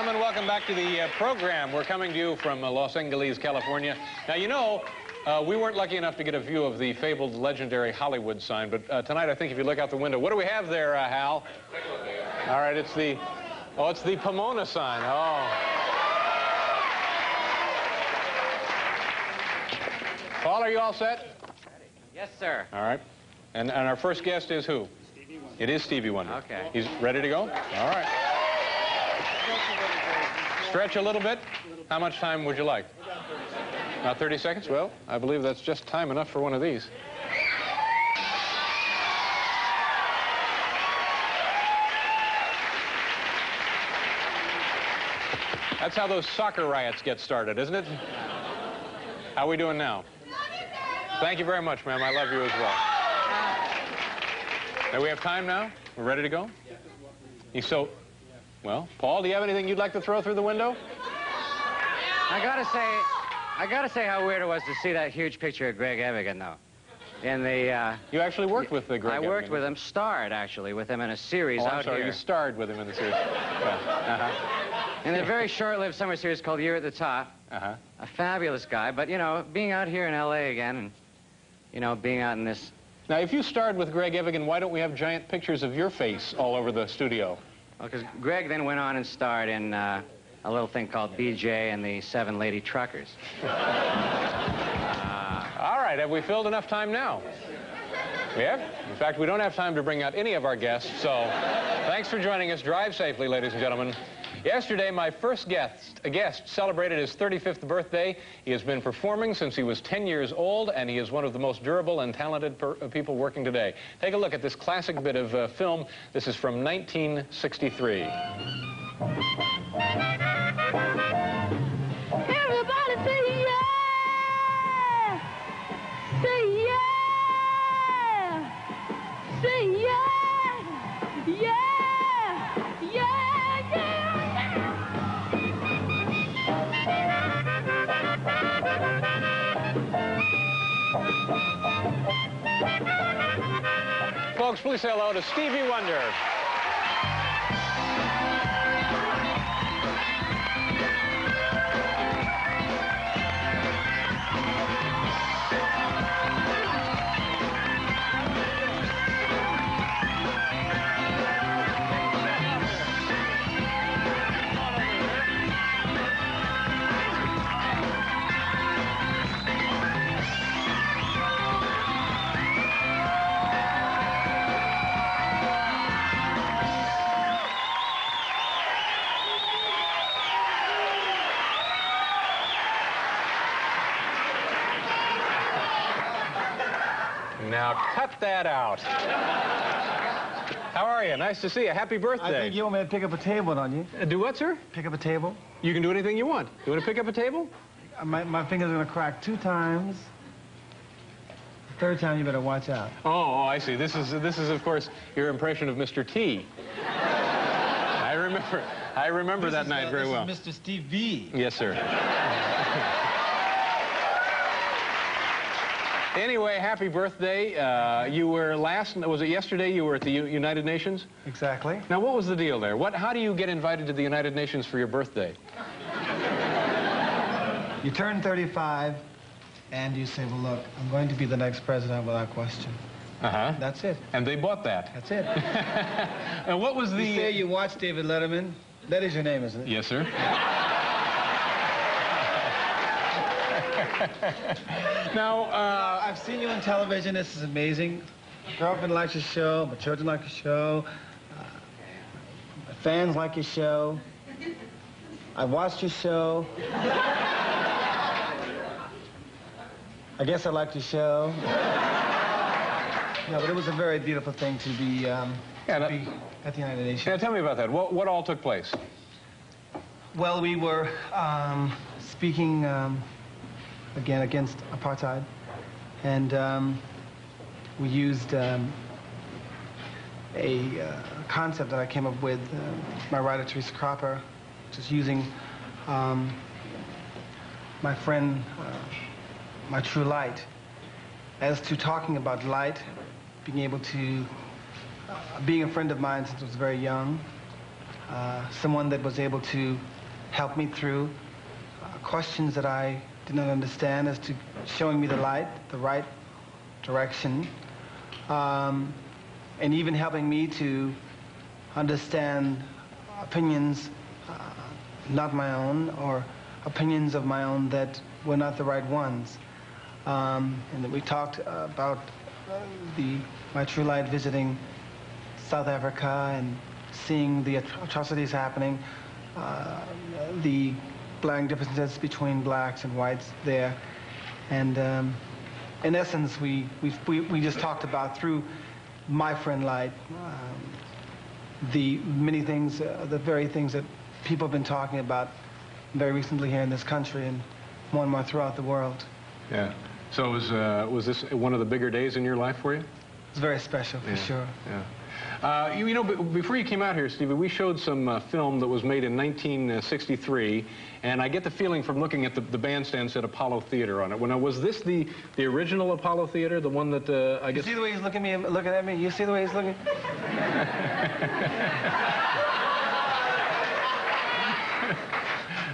gentlemen, welcome back to the program. We're coming to you from Los Angeles, California. Now, you know, we weren't lucky enough to get a view of the fabled, legendary Hollywood sign, but tonight, I think if you look out the window, what do we have there, Hal? All right, it's the Pomona sign. Oh. Paul, are you all set? Yes, sir. All right. And our first guest is who? Stevie Wonder. It is Stevie Wonder. Okay. He's ready to go? All right. Stretch a little bit. How much time would you like? About 30 seconds? Well, I believe that's just time enough for one of these. That's how those soccer riots get started, isn't it? How are we doing now? Thank you very much, ma'am. I love you as well. Do we have time now? We're ready to go? Well, Paul, do you have anything you'd like to throw through the window? I gotta say how weird it was to see that huge picture of Greg Evigan, though. In the, You actually worked with Greg Evigan. I worked with him, starred, actually, with him in a series out here. here. You starred with him in the series. In a very short-lived summer series called Year at the Top. A fabulous guy, but, you know, being out here in L.A. again and, you know, being out in this... Now, if you starred with Greg Evigan, why don't we have giant pictures of your face all over the studio? Well, because Greg then went on and starred in a little thing called B.J. and the Seven Lady Truckers. All right, have we filled enough time now? We have? In fact, we don't have time to bring out any of our guests, so thanks for joining us. Drive safely, ladies and gentlemen. Yesterday, my first guest celebrated his 35th birthday. He has been performing since he was 10 years old, and he is one of the most durable and talented people working today. Take a look at this classic bit of film. This is from 1963. Everybody say yeah! Say yeah! Say yeah! Yeah! Folks, please say hello to Stevie Wonder. Now, cut that out. How are you? Nice to see you. Happy birthday. I think you want me to pick up a table, don't you? Do what, sir? Pick up a table. You can do anything you want. You want to pick up a table? My fingers are going to crack 2 times. The 3rd time, you better watch out. Oh, I see. This is, of course, your impression of Mr. T. I remember that night very well. This is Mr. Stevie. Yes, sir. Anyway, happy birthday. You were was it yesterday you were at the United Nations? Exactly. Now, what was the deal there? How do you get invited to the United Nations for your birthday? You turn 35, and you say, well, look, I'm going to be the next president without question. That's it. And they bought that. That's it. And what was the... You say you watch David Letterman. That is your name, isn't it? Yes, sir. Now, I've seen you on television. This is amazing. My girlfriend likes your show. My children like your show. My fans like your show. I watched your show. I guess I liked your show. No, but it was a very beautiful thing to be, at the United Nations. Yeah, tell me about that. What all took place? Well, we were speaking again against apartheid, and we used a concept that I came up with, my writer Teresa Cropper, just using my friend, my true light, as to talking about light, being able to, being a friend of mine since I was very young, someone that was able to helped me through questions that I did not understand, as to showing me the light, the right direction, and even helping me to understand opinions not my own, or opinions of my own that were not the right ones. And then we talked about my true light visiting South Africa and seeing the atrocities happening, the blaring differences between blacks and whites there. And in essence, we just talked about, through my friend Light, the many things, the very things that people have been talking about very recently here in this country and more throughout the world. Yeah. So was this one of the bigger days in your life for you? It's very special, for sure. Yeah. You know, before you came out here, Stevie, we showed some film that was made in 1963, and I get the feeling from looking at the bandstand said Apollo Theater on it. Well, now, was this the original Apollo Theater, the one that I guess... You see the way he's looking at me? You see the way he's looking?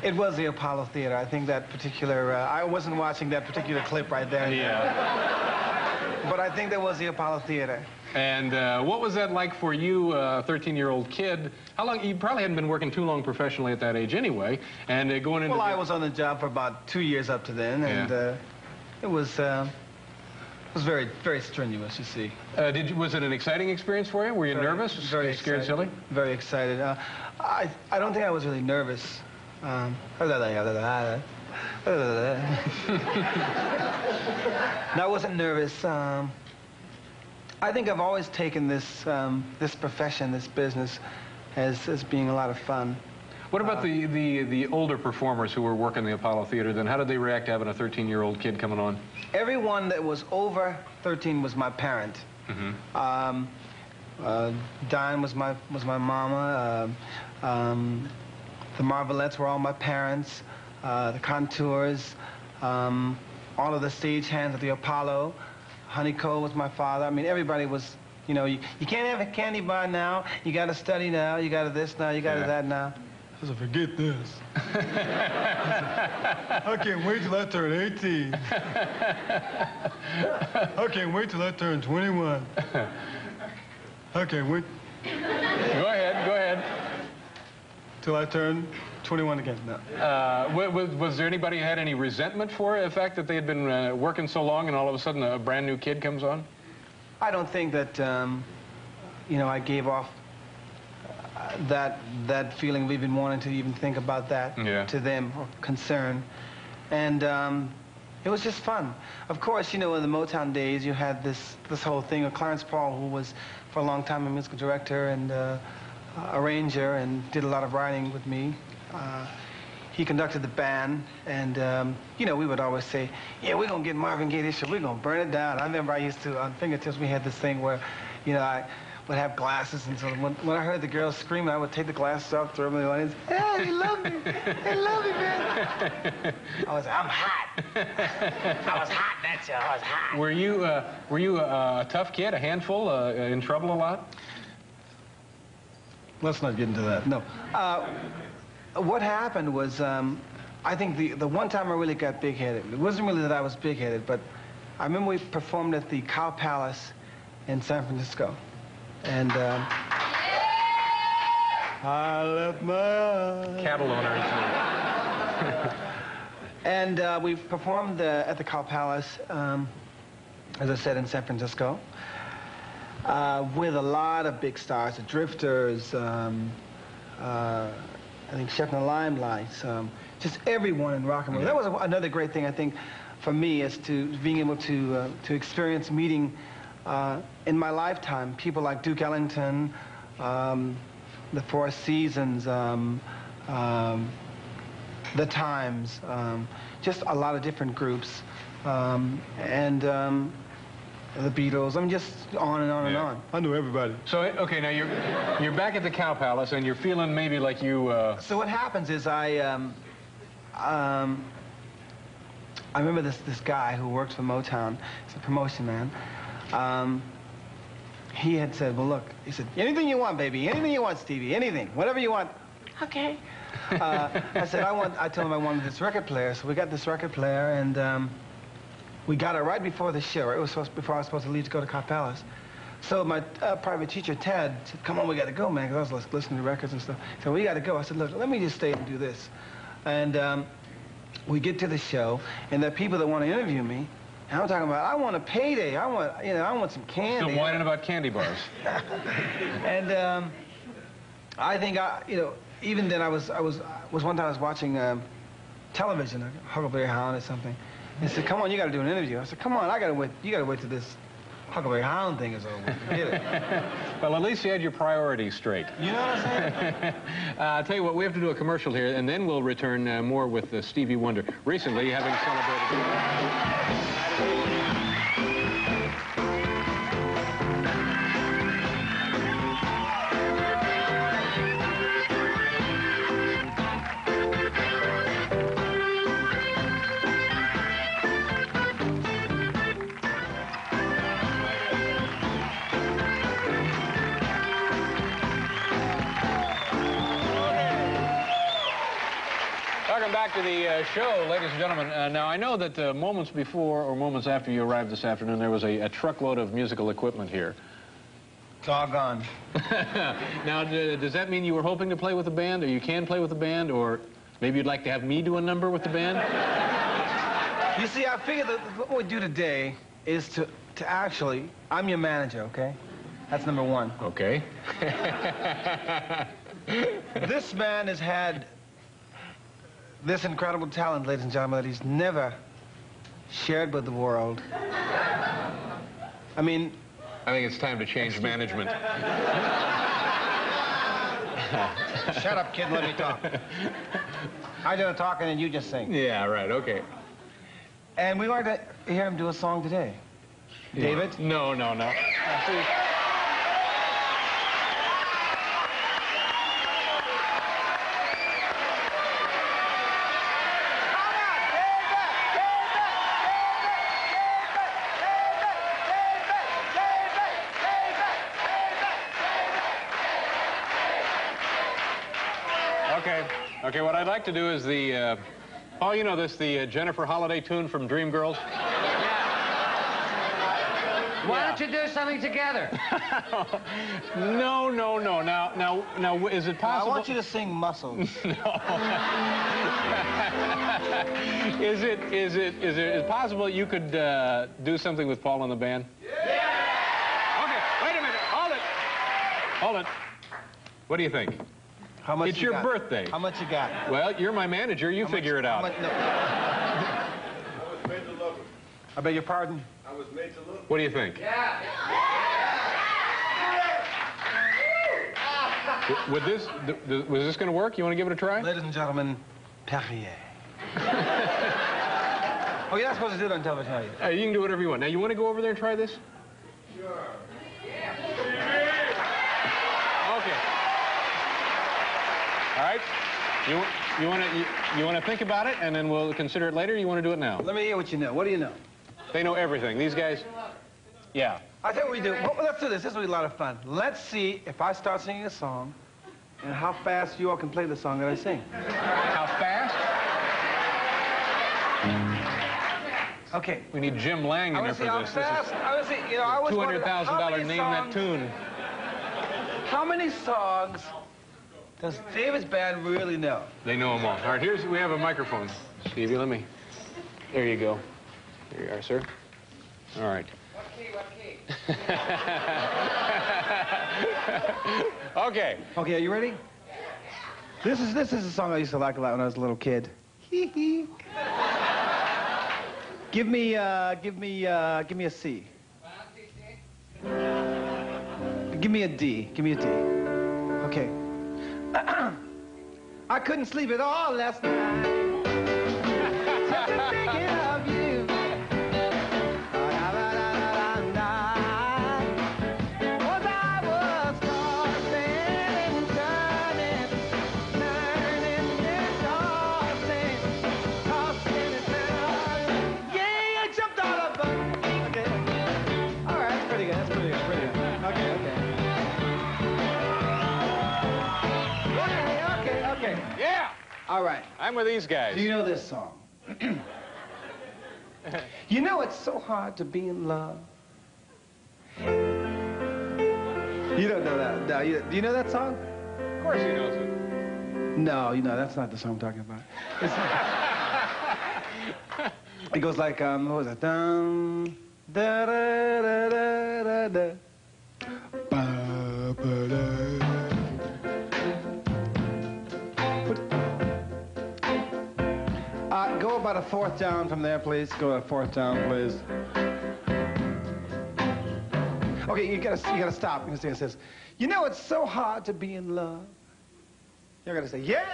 It was the Apollo Theater. I think that particular... I wasn't watching that particular clip right there. Yeah. But I think that was the Apollo Theater. And what was that like for you, a 13-year-old kid? How long? You probably hadn't been working too long professionally at that age anyway. And going into... Well, I was on the job for about 2 years up to then, and it was very, very strenuous, you see. Was it an exciting experience for you? Were you nervous? Very scared excited, silly? Very excited. I don't think I was really nervous. No, I wasn't nervous. I think I've always taken this this profession, this business, as being a lot of fun. What about the older performers who were working the Apollo Theater then? How did they react to having a 13-year-old kid coming on? Everyone that was over 13 was my parent. Mm-hmm. Diane was my mama. The Marvelettes were all my parents. The Contours, all of the stagehands at the Apollo. Honey Cole was my father. I mean, everybody was, you know, you can't have a candy bar now. You got to study now. You got to this now. You got to that now. I said, forget this. I can't wait till I turn 18. I can't wait till I turn 21. I can't wait. Go ahead. Till I turn 21 again. No. Was there anybody who had any resentment for the fact that they had been working so long and all of a sudden a brand new kid comes on? I don't think that, you know, I gave off that feeling of even wanting to even think about that to them, or concern. And it was just fun. Of course, you know, in the Motown days, you had this whole thing of Clarence Paul, who was for a long time a musical director and arranger and did a lot of writing with me. He conducted the band, and you know, we would always say, yeah, we're gonna get Marvin Gaye this year, we're gonna burn it down. I remember I used to, on Fingertips, we had this thing where, you know, I would have glasses, and so when I heard the girls scream, I would take the glasses off, throw them in the audience. Hey, they love me. They love me, man. I'm hot. I was hot that year. I was hot. Were you a tough kid, a handful, in trouble a lot? Let's not get into that. No. What happened was, I think the one time I really got big-headed, it wasn't really that I was big-headed, but I remember we performed at the Cow Palace in San Francisco. And I left my cattle owner. And we performed at the Cow Palace, as I said, in San Francisco, with a lot of big stars, the Drifters, I think Chef and the Limelights, just everyone in rock and roll. That was another great thing, I think, for me, is being able to experience meeting in my lifetime people like Duke Ellington, the Four Seasons, the Times, just a lot of different groups, and the Beatles. I mean, just on and on and on. I knew everybody. So, okay, now you're back at the Cow Palace, and you're feeling maybe like you... So what happens is I remember this guy who worked for Motown. He's a promotion man. He had said, well, look, he said, anything you want, baby. Anything you want, Stevie. Anything. Whatever you want. Okay. I said, I told him I wanted this record player, so we got this record player, and we got it right before the show. Right? It was before I was supposed to leave to go to Cop Palace. So my private teacher, Ted, said, come on, we got to go, man, because I was listening to records and stuff. So we got to go. I said, look, let me just stay and do this. And we get to the show, and there are people that want to interview me. And I'm talking about, I want a payday. I want some candy. Still whining about candy bars. And I think, even then I was one time I was watching television, Huckleberry Hound or something. And he said, come on, you got to do an interview. I said, come on, you got to wait till this Huckleberry Hound thing is over. Forget it. Well, at least you had your priorities straight. You know what I'm saying? I'll tell you what, we have to do a commercial here, and then we'll return more with Stevie Wonder. Recently, having celebrated... Welcome back to the show, ladies and gentlemen. Now, I know that moments before or moments after you arrived this afternoon, there was a truckload of musical equipment here. It's all gone. Now, does that mean you were hoping to play with the band, or you can play with the band, or maybe you'd like to have me do a number with the band? You see, I figured that what we do today is to actually, I'm your manager, okay? That's number one. Okay. This man has had this incredible talent, ladies and gentlemen, that he's never shared with the world. I mean... I think it's time to change management. Shut up, kid, let me talk. I do the talking and you just sing. Yeah, right, okay. And we wanted to hear him do a song today. Yeah. David? No. Okay, what I'd like to do is the, oh, you know this, the Jennifer Holliday tune from Dreamgirls? Yeah. Why don't you do something together? No. Now, is it possible? I want you to sing Muscles. No. Is it possible you could do something with Paul and the band? Yeah! Okay, wait a minute, hold it. What do you think? How much it's you your got? birthday. How much you got? Well, you're my manager. You figure it out. No. I was made to love him. I beg your pardon? I was made to love him. What do you think? Yeah. Was this going to work? You want to give it a try? Ladies and gentlemen, Perrier. Oh, you're not supposed to do it on television, are you? You can do whatever you want. Now, you want to go over there and try this? Sure. Okay. All right. You want to think about it, and then we'll consider it later? You want to do it now? Let me hear what you know. What do you know? They know everything. These guys. Yeah. I think what we do. Well, let's do this. This will be a lot of fun. Let's see if I start singing a song, and how fast you all can play the song that I sing. How fast? Okay. We need Jim Lang in there for this. I want to see, you know, I always wondered $200,000 name that tune. How many songs does David's band really know? They know them all. All right, we have a microphone. Stevie, let me. There you go. There you are, sir. All right. What key? Okay. Okay, are you ready? This is a song I used to like a lot when I was a little kid. Hee hee. Give me a C. Give me a D. Give me a D. Okay. I couldn't sleep at all last night. Just thinking of you. Was I was tossing and turning and tossing and turning. Yeah, I jumped out of the... Okay. All right, that's pretty good. That's pretty good. Okay. Okay, yeah! All right. I'm with these guys. Do you know this song? You know it's so hard to be in love. You don't know that. No, do you know that song? Of course he knows it. No, you know, that's not the song I'm talking about. It goes like, what was it? Dum, da, da, da, da, da, da. Ba, ba, da. Go about a fourth down from there, please. Go a fourth down, please. Okay, you gotta stop. You're gonna sing. It says, you know it's so hard to be in love. You're gonna say, yeah!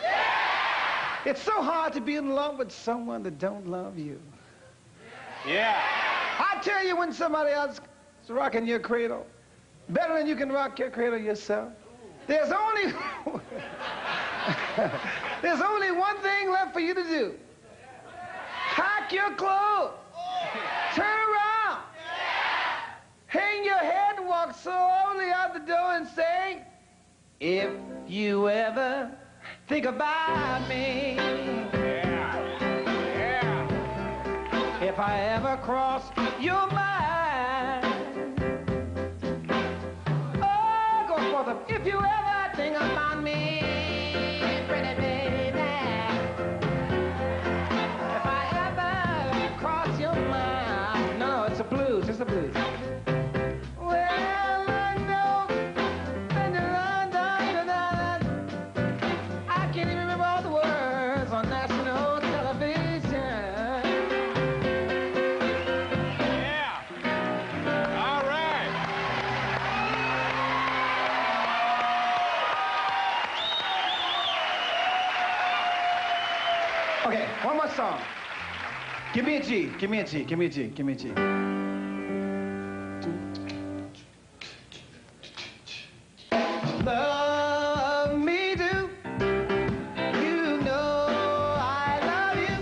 Yeah! It's so hard to be in love with someone that don't love you. Yeah. I tell you, when somebody else is rocking your cradle, better than you can rock your cradle yourself, there's only there's only one thing left for you to do. Pack your clothes. Turn around. Hang your head and walk slowly out the door and say, if you ever think about me, if I ever cross your mind, oh, go forth. If you ever think about me, pretty baby, if I ever cross your mind, no, it's a blues, it's a blues. Okay, one more song. Give me a G, give me a G, give me a G, give me a G. Love me do. You know I love you.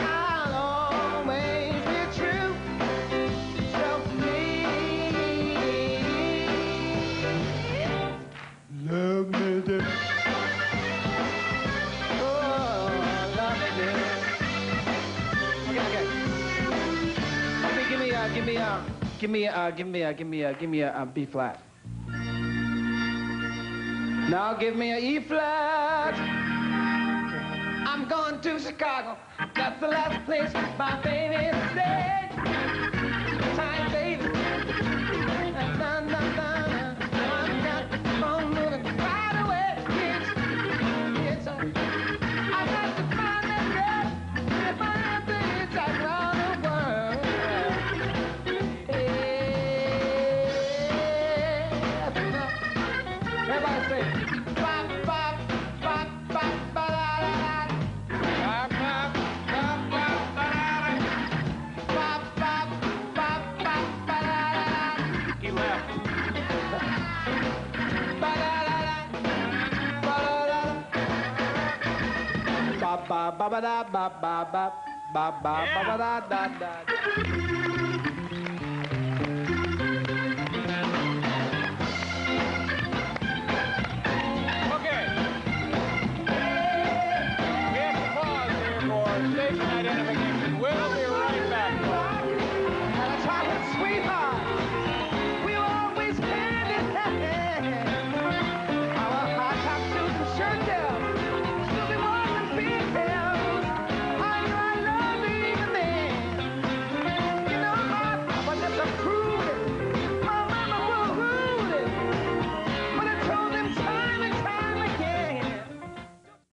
I'll always be true. So please, love me do. Give me a B flat. Now give me a E flat. I'm going to Chicago. That's the last place my baby stayed. Time, baby. I'm got the phone moving right away. It's I got to find that girl. If I have to hitchhike around the world. Everybody say, bop, bop, bop, bop, ba, da, da, da. Bop, bop, bop, bop, ba, da, da. Bop, bop, bop, bop, ba, da, da, da. He left. Ba, da, da, da. Ba, da, da, da. Ba, ba, ba, ba, da, ba, ba, ba. Ba, ba, ba, ba, da, da, da. Station identification. We'll be